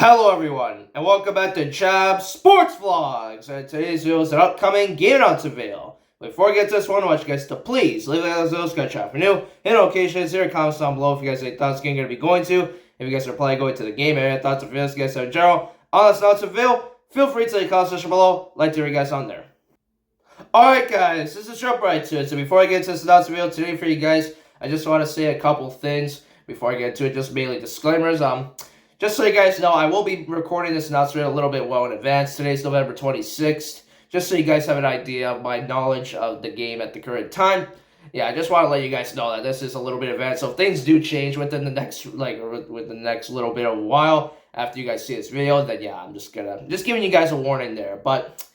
Hello everyone, and welcome back to Jab Sports Vlogs, and today's video is an upcoming game announcement video. Before I get to this one, I want you guys to please leave a like on this video, subscribe if you're new, hit notifications, here, comments down below if you guys have any thoughts the game going to be going to, if you guys are planning going to the game, and any thoughts or videos you guys have in general on this announcement video, feel free to leave a comment section below, like to hear you guys on there. Alright guys, let's just jump right to it. So before I get to this announcement video today for you guys, I just want to say a couple things before I get to it, just mainly disclaimers. Just so you guys know, I will be recording this announcement a little bit well in advance. Today's November 26th. Just so you guys have an idea of my knowledge of the game at the current time. Yeah, I just want to let you guys know that this is a little bit advanced. So if things do change within the next, with the next little bit of a while after you guys see this video, then yeah, I'm just giving you guys a warning there. But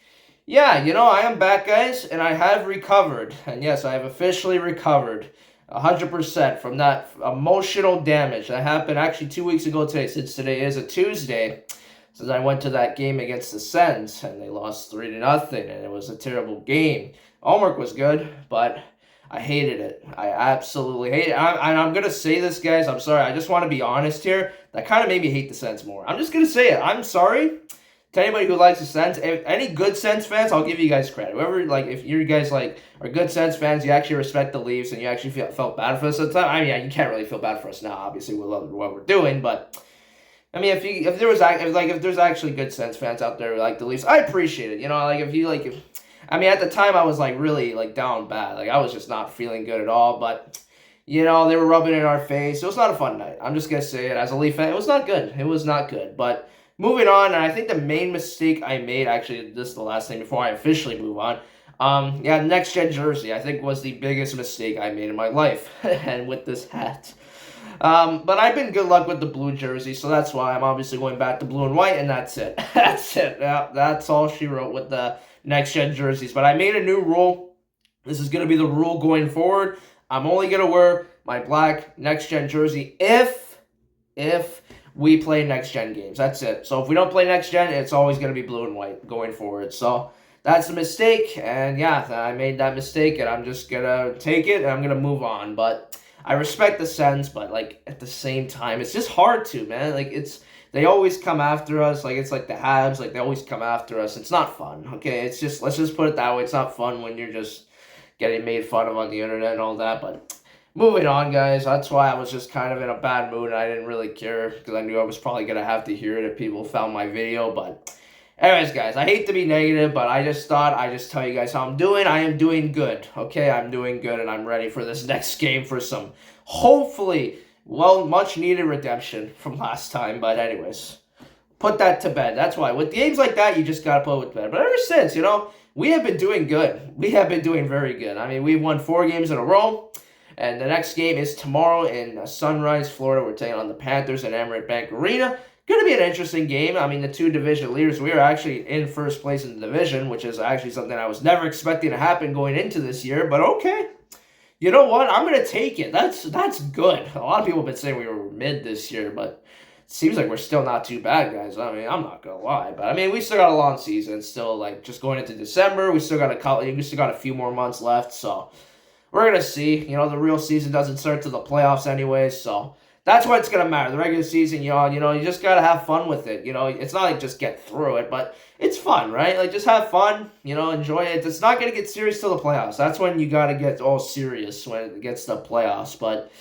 yeah, I am back, guys, and I have recovered. And yes, I have officially recovered 100% from that emotional damage that happened actually 2 weeks ago today, since today is a Tuesday, since I went to that game against the Sens, and they lost 3-0, and it was a terrible game. Homework was good, but I hated it. I absolutely hate it. And I'm going to say this, guys, I'm sorry, I just want to be honest here, that kind of made me hate the Sens more. I'm just going to say it. I'm sorry to anybody who likes the Sens. If any good Sens fans, I'll give you guys credit. Whoever, if you guys, are good Sens fans, you actually respect the Leafs, and you actually felt bad for us at the time. I mean, yeah, you can't really feel bad for us now, obviously, we love what we're doing, but, I mean, if there's actually good Sens fans out there who like the Leafs, I appreciate it, I mean, at the time, I was, really, down bad, I was just not feeling good at all, but, they were rubbing it in our face. It was not a fun night. I'm just gonna say it, as a Leaf fan, it was not good. It was not good, but moving on, and I think the main mistake I made, actually, this is the last thing before I officially move on, next gen jersey, I think, was the biggest mistake I made in my life, and with this hat. But I've been good luck with the blue jersey, so that's why I'm obviously going back to blue and white, and that's it. That's it. Yeah, that's all she wrote with the next gen jerseys. But I made a new rule. This is going to be the rule going forward. I'm only going to wear my black next gen jersey if we play next gen games. That's it. So if we don't play next gen, it's always going to be blue and white going forward. So that's a mistake, and yeah, I made that mistake, and I'm just going to take it, and I'm going to move on. But I respect the Sens, but, at the same time, it's just hard to, man. They always come after us. It's like the Habs, they always come after us. It's not fun, okay? It's just, let's just put it that way. It's not fun when you're just getting made fun of on the internet and all that, but moving on, guys. That's why I was just kind of in a bad mood, and I didn't really care, because I knew I was probably going to have to hear it if people found my video, but anyways, guys, I hate to be negative, but I just thought I'd just tell you guys how I'm doing. I am doing good, okay? I'm doing good, and I'm ready for this next game for some, hopefully, much-needed redemption from last time. But anyways, put that to bed. That's why. With games like that, you just got to put it to bed. But ever since, we have been doing good. We have been doing very good. I mean, we've won 4 games in a row, and the next game is tomorrow in Sunrise, Florida. We're taking on the Panthers at Emirates Bank Arena. Going to be an interesting game. I mean, the 2 division leaders, we are actually in first place in the division, which is actually something I was never expecting to happen going into this year, but okay. You know what? I'm going to take it. That's good. A lot of people have been saying we were mid this year, but it seems like we're still not too bad, guys. I mean, I'm not going to lie, but I mean, we still got a long season. Still, just going into December, we still got a few more months left, so we're going to see. The real season doesn't start to the playoffs anyway, so that's what it's going to matter. The regular season, you just got to have fun with it. It's not just get through it, but it's fun, right? Just have fun, enjoy it. It's not going to get serious till the playoffs. That's when you got to get all serious, when it gets to the playoffs. But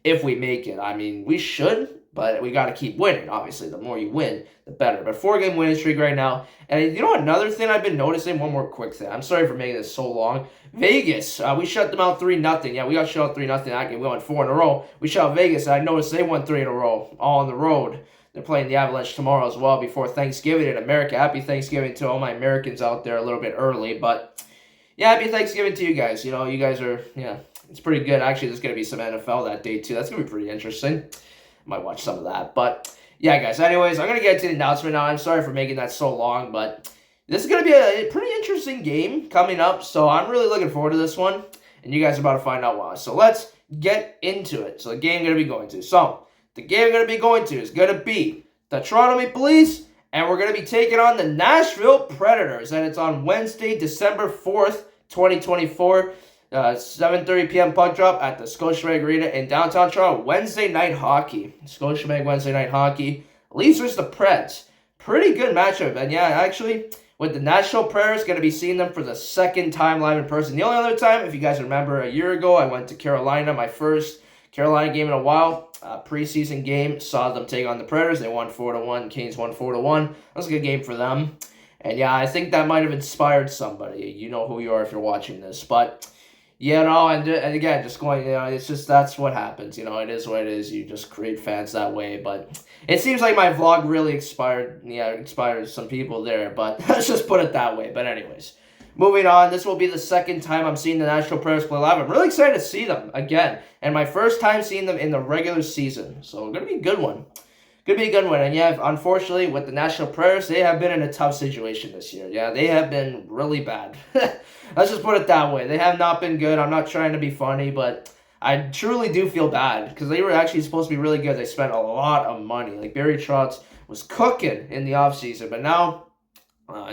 if we make it, I mean, we should, but we got to keep winning. Obviously, the more you win, the better. But 4-game winning streak right now. And another thing I've been noticing, one more quick thing. I'm sorry for making this so long. Vegas, we shut them out 3-0. Yeah, we got shut out 3-0 that game. We won 4 in a row. We shut out Vegas, and I noticed they won 3 in a row, all on the road. They're playing the Avalanche tomorrow as well before Thanksgiving in America. Happy Thanksgiving to all my Americans out there a little bit early. But, yeah, happy Thanksgiving to you guys. You guys are, it's pretty good. Actually, there's going to be some NFL that day, too. That's going to be pretty interesting. Might watch some of that. But, yeah, guys, anyways, I'm going to get to the announcement now. I'm sorry for making that so long, but this is going to be a pretty interesting game coming up. So I'm really looking forward to this one, and you guys are about to find out why. So let's get into it. So the game I'm going to be going to. So the game I'm going to be going to is going to be the Toronto Maple Leafs, and we're going to be taking on the Nashville Predators, and it's on Wednesday, December 4th, 2024. 7:30 p.m. puck drop at the Scotiabank Arena in downtown Toronto. Wednesday night hockey. Scotiabank Wednesday night hockey. Leafs versus the Preds. Pretty good matchup. And yeah, actually, with the Nashville Predators, going to be seeing them for the second time live in person. The only other time, if you guys remember, a year ago, I went to Carolina, my first Carolina game in a while. Preseason game, saw them take on the Predators. They won 4-1. Canes won 4-1. That was a good game for them. And yeah, I think that might have inspired somebody. You know who you are if you're watching this. But, and again, just going, it's just, that's what happens. It is what it is. You just create fans that way. But it seems like my vlog really inspired some people there. But let's just put it that way. But anyways, moving on. This will be the second time I'm seeing the Nashville Predators play live. I'm really excited to see them again. And my first time seeing them in the regular season. So, going to be a good one. Could be a good one. And yeah, unfortunately, with the Nashville Predators, they have been in a tough situation this year. Yeah, they have been really bad. Let's just put it that way. They have not been good. I'm not trying to be funny, but I truly do feel bad because they were actually supposed to be really good. They spent a lot of money. Like, Barry Trotz was cooking in the offseason, but now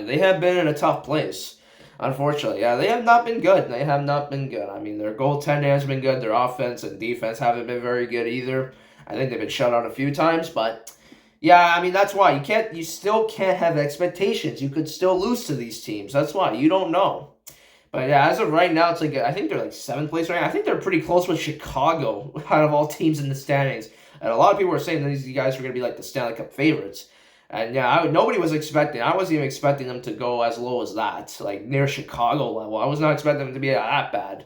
they have been in a tough place. Unfortunately, yeah, they have not been good. They have not been good. I mean, their goaltending has been good. Their offense and defense haven't been very good either. I think they've been shut out a few times, but yeah, I mean, that's why you still can't have expectations. You could still lose to these teams. That's why you don't know. But yeah, as of right now, it's like, I think they're like 7th place right now. I think they're pretty close with Chicago out of all teams in the standings. And a lot of people are saying that these guys are going to be like the Stanley Cup favorites. And yeah, nobody was expecting. I wasn't even expecting them to go as low as that, like near Chicago level. I was not expecting them to be that bad.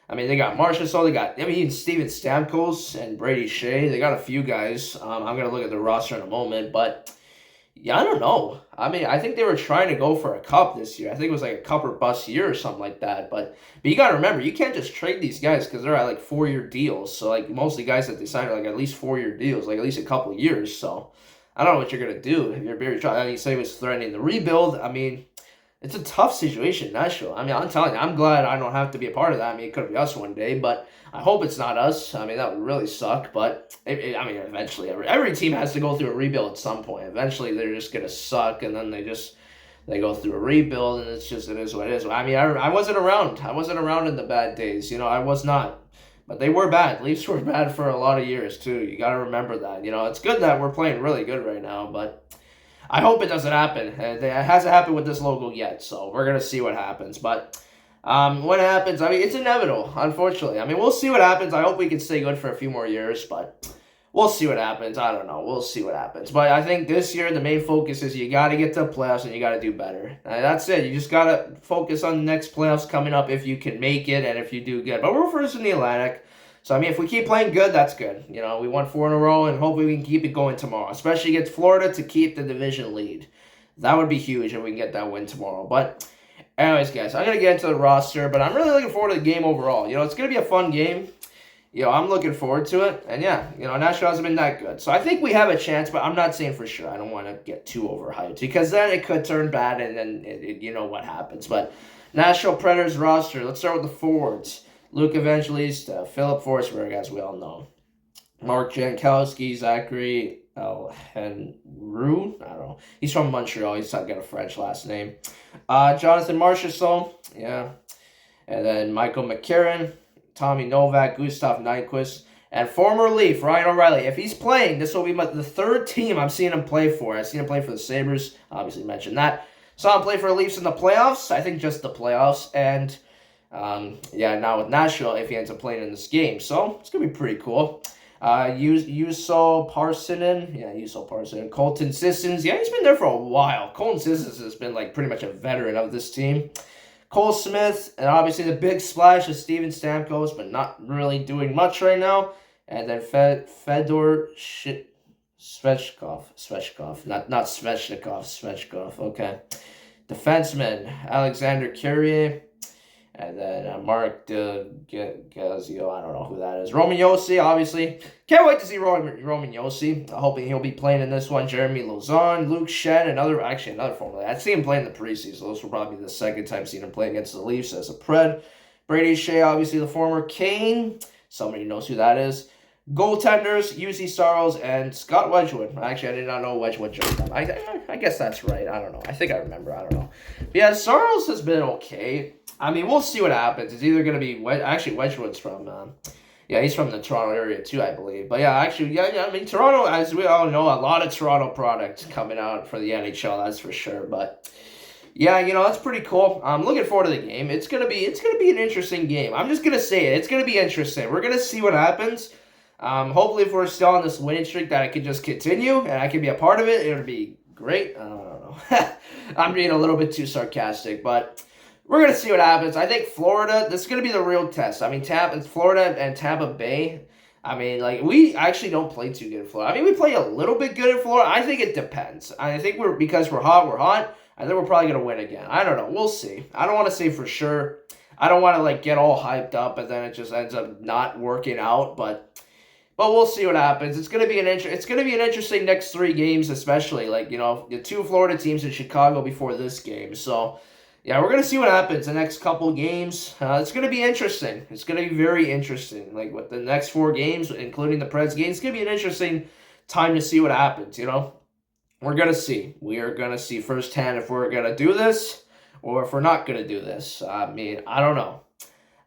I mean, they got Marchessault, even Steven Stamkos and Brady Shea. They got a few guys. I'm going to look at the roster in a moment, but yeah, I don't know. I mean, I think they were trying to go for a cup this year. I think it was like a cup or bust year or something like that. But you got to remember, you can't just trade these guys because they're at like 4-year deals. So like most of the guys that they signed are like at least 4-year deals, like at least a couple of years. So I don't know what you're going to do if you're Barry Trotz. I mean, you say he was threatening the rebuild. I mean, it's a tough situation, Nashville. I mean, I'm telling you, I'm glad I don't have to be a part of that. I mean, it could be us one day, but I hope it's not us. I mean, that would really suck, but, eventually, every team has to go through a rebuild at some point. Eventually, they're just going to suck, and then they go through a rebuild, and it is what it is. I mean, I wasn't around. I wasn't around in the bad days. I was not. But they were bad. Leafs were bad for a lot of years, too. You got to remember that. It's good that we're playing really good right now, but I hope it doesn't happen. It hasn't happened with this logo yet, so we're going to see what happens. But when it happens, I mean, it's inevitable, unfortunately. I mean, we'll see what happens. I hope we can stay good for a few more years, but we'll see what happens. I don't know. We'll see what happens. But I think this year, the main focus is you got to get to the playoffs and you got to do better. That's it. You just got to focus on the next playoffs coming up if you can make it and if you do good. But we're first in the Atlantic. So, I mean, if we keep playing good, that's good. We won 4 in a row, and hopefully we can keep it going tomorrow, especially against Florida to keep the division lead. That would be huge if we can get that win tomorrow. But anyways, guys, I'm going to get into the roster, but I'm really looking forward to the game overall. It's going to be a fun game. I'm looking forward to it. And, yeah, Nashville hasn't been that good. So I think we have a chance, but I'm not saying for sure. I don't want to get too overhyped because then it could turn bad, and then you know what happens. But Nashville Predators roster, let's start with the forwards. Luke Evangelista, Philip Forsberg, as we all know. Mark Jankowski, Zachary Elhenroux. I don't know. He's from Montreal. He's got a French last name. Jonathan Marchessault. Yeah. And then Michael McCarron, Tommy Novak, Gustav Nyquist, and former Leaf, Ryan O'Reilly. If he's playing, this will be the third team I'm seeing him play for. I've seen him play for the Sabres. Obviously mentioned that. Saw him play for the Leafs in the playoffs. I think just the playoffs. And now with Nashville, if he ends up playing in this game. So, it's going to be pretty cool. Juuso Parssinen. Colton Sissons. Yeah, he's been there for a while. Colton Sissons has been, pretty much a veteran of this team. Cole Smith, and obviously the big splash is Steven Stamkos, but not really doing much right now. And then Fedor Svechkov. Not Svechnikov, okay. Defenseman, Alexander Carrier. And then Mark Gazio, I don't know who that is. Roman Josi, obviously. Can't wait to see Roman Josi. Hoping he'll be playing in this one. Jeremy Lauzon, Luke Shen, another former. I'd see him play in the preseason. So this will probably be the second time seeing him play against the Leafs as a Pred. Brady Shea, obviously the former Kane. Somebody knows who that is. Goaltenders, UC Saros, and Scott Wedgewood. Actually, I did not know Wedgewood joined them. I guess that's right. I don't know. I think I remember. I don't know. But yeah, Saros has been okay. I mean, we'll see what happens. It's either going to be... Wedgewood's from Yeah, he's from the Toronto area too, I believe. But yeah, actually, yeah, I mean, Toronto, as we all know, a lot of Toronto products coming out for the NHL, that's for sure. But yeah, that's pretty cool. I'm looking forward to the game. It's gonna be an interesting game. I'm just gonna say it. It's gonna be interesting. We're gonna see what happens. Hopefully, if we're still on this winning streak, that it could just continue and I can be a part of it. It would be great. I don't know. I'm being a little bit too sarcastic, but we're going to see what happens. I think Florida, this is going to be the real test. I mean, Florida and Tampa Bay, I mean, like, we actually don't play too good in Florida. I mean, we play a little bit good in Florida. I think it depends. I think because we're hot. I think we're probably going to win again. I don't know. We'll see. I don't want to say for sure. I don't want to, like, get all hyped up, and then it just ends up not working out, but we'll see what happens. It's gonna be an interesting next 3 games, especially like the 2 Florida teams in Chicago before this game. So yeah, we're gonna see what happens the next couple games. It's gonna be interesting. It's gonna be very interesting. Like with the next 4 games, including the Preds game, it's gonna be an interesting time to see what happens. We're gonna see. We are gonna see firsthand if we're gonna do this or if we're not gonna do this. I mean, I don't know.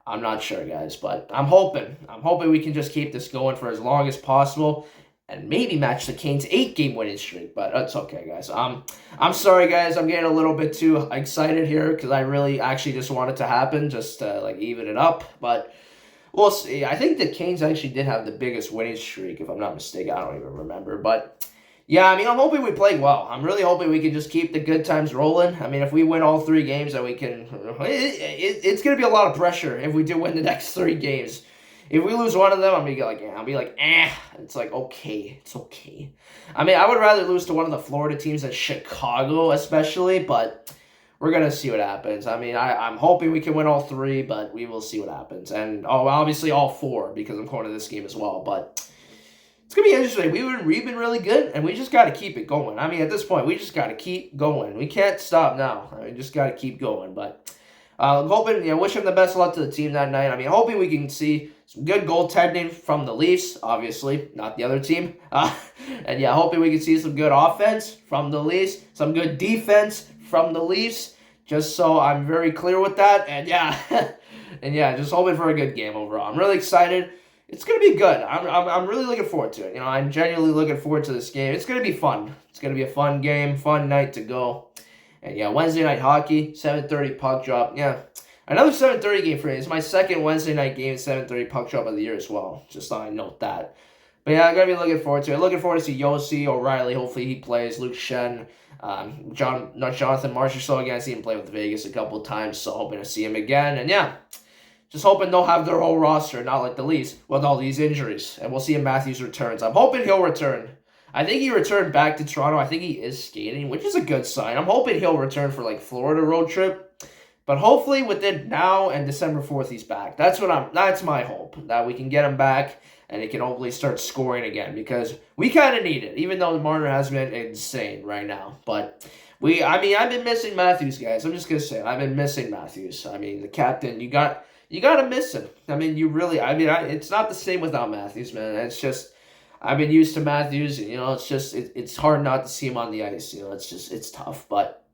I'm not sure, guys, but I'm hoping. I'm hoping we can just keep this going for as long as possible and maybe match the Canes' 8-game winning streak, but that's okay, guys. I'm sorry, guys. I'm getting a little bit too excited here because I really actually just want it to happen, just to, like, even it up, but we'll see. I think the Canes actually did have the biggest winning streak, if I'm not mistaken. I don't even remember, but yeah, I mean, I'm hoping we play well. I'm really hoping we can just keep the good times rolling. I mean, if we win all 3 games, then we can. It's going to be a lot of pressure if we do win the next 3 games. If we lose one of them, I'll be like, It's like, okay, it's okay. I mean, I would rather lose to one of the Florida teams than Chicago, especially, but we're going to see what happens. I mean, I'm hoping we can win all 3, but we will see what happens. And, obviously all 4, because I'm going to this game as well, but it's going to be interesting. We've been really good, and we just got to keep it going. I mean, at this point, we just got to keep going. We can't stop now. I mean, just got to keep going. But I'm hoping, wishing the best of luck to the team that night. I mean, hoping we can see some good goaltending from the Leafs, obviously, not the other team. And, hoping we can see some good offense from the Leafs, some good defense from the Leafs, just so I'm very clear with that. And, just hoping for a good game overall. I'm really excited. It's going to be good. I'm really looking forward to it. I'm genuinely looking forward to this game. It's going to be fun. It's going to be a fun game, fun night to go. And Wednesday night hockey, 7:30 puck drop. Yeah, another 7:30 game for me. It's my second Wednesday night game, 7:30 puck drop of the year as well. Just thought I'd note that. But I'm going to be looking forward to it. Looking forward to see Yossi, O'Reilly. Hopefully he plays. Luke Shen, Jonathan Marchessault again. I see him play with Vegas a couple of times, so hoping to see him again. And just hoping they'll have their whole roster, not like the Leafs, with all these injuries. And we'll see if Matthews returns. I'm hoping he'll return. I think he returned back to Toronto. I think he is skating, which is a good sign. I'm hoping he'll return for, like, Florida road trip. But hopefully within now and December 4th, he's back. That's my hope, that we can get him back and he can hopefully start scoring again, because we kind of need it, even though Marner has been insane right now. But I've been missing Matthews, guys. I'm just going to say, I've been missing Matthews. I mean, the captain, you got to miss him. I mean, it's not the same without Matthews, man. It's just, I've been used to Matthews, and, it's hard not to see him on the ice. It's tough. But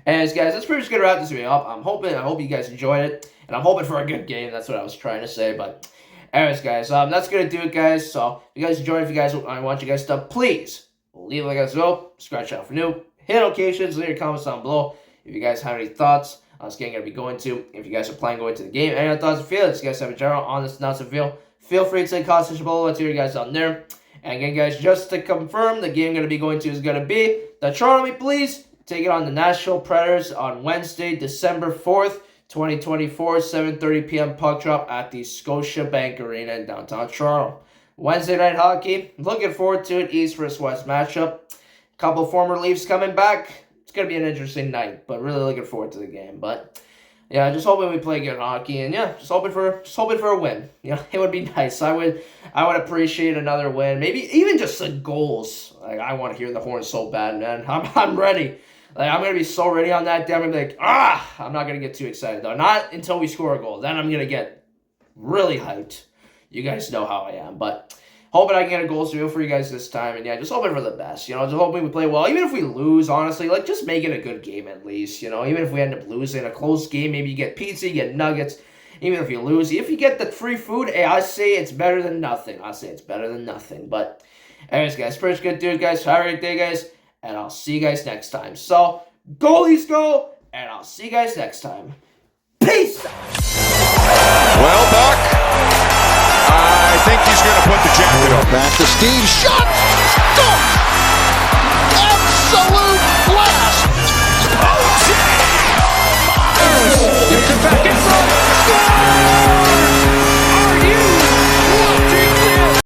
anyways, guys, that's pretty much going to wrap this video up. I hope you guys enjoyed it, and I'm hoping for a good game. That's what I was trying to say. But anyways, guys, that's going to do it, guys. So if you guys enjoyed, I want you guys to please leave a like as well, subscribe channel for new, hit notifications, leave your comments down below if you guys have any thoughts on this game going to be going to. If you guys are planning going to the game, any other thoughts and feelings you guys have in general on this announcement video, feel free to say comments below. Let's hear you guys down there. And again, guys, just to confirm, the game going to be going to is going to be the Toronto Maple Leafs taking on the Nashville Predators on Wednesday, December 4th, 2024, 7:30 p.m. puck drop at the Scotiabank Arena in downtown Toronto. Wednesday night hockey, looking forward to it. East versus West matchup. A couple former Leafs coming back. It's going to be an interesting night, but really looking forward to the game. But just hoping we play good hockey, and just hoping for a win. It would be nice. I would appreciate another win. Maybe even just the goals. Like, I want to hear the horn so bad, man. I'm ready. Like, I'm gonna be so ready on that day. I'm gonna be like, I'm not gonna get too excited though. Not until we score a goal. Then I'm gonna get really hyped. You guys know how I am, but hoping I can get a goal for you guys this time, and just hoping for the best. Just hoping we play well. Even if we lose, honestly, like, just make it a good game at least. Even if we end up losing a close game, maybe you get pizza, you get nuggets. even if you lose. If you get the free food, hey, I say it's better than nothing. But anyways, guys, pretty good dude, guys. Have a great day, guys, and I'll see you guys next time. So, goalies go, and I'll see you guys next time. Peace out. Well, Buck, I think he's going to put the jacket on. Back to Steve. Shot! Goal!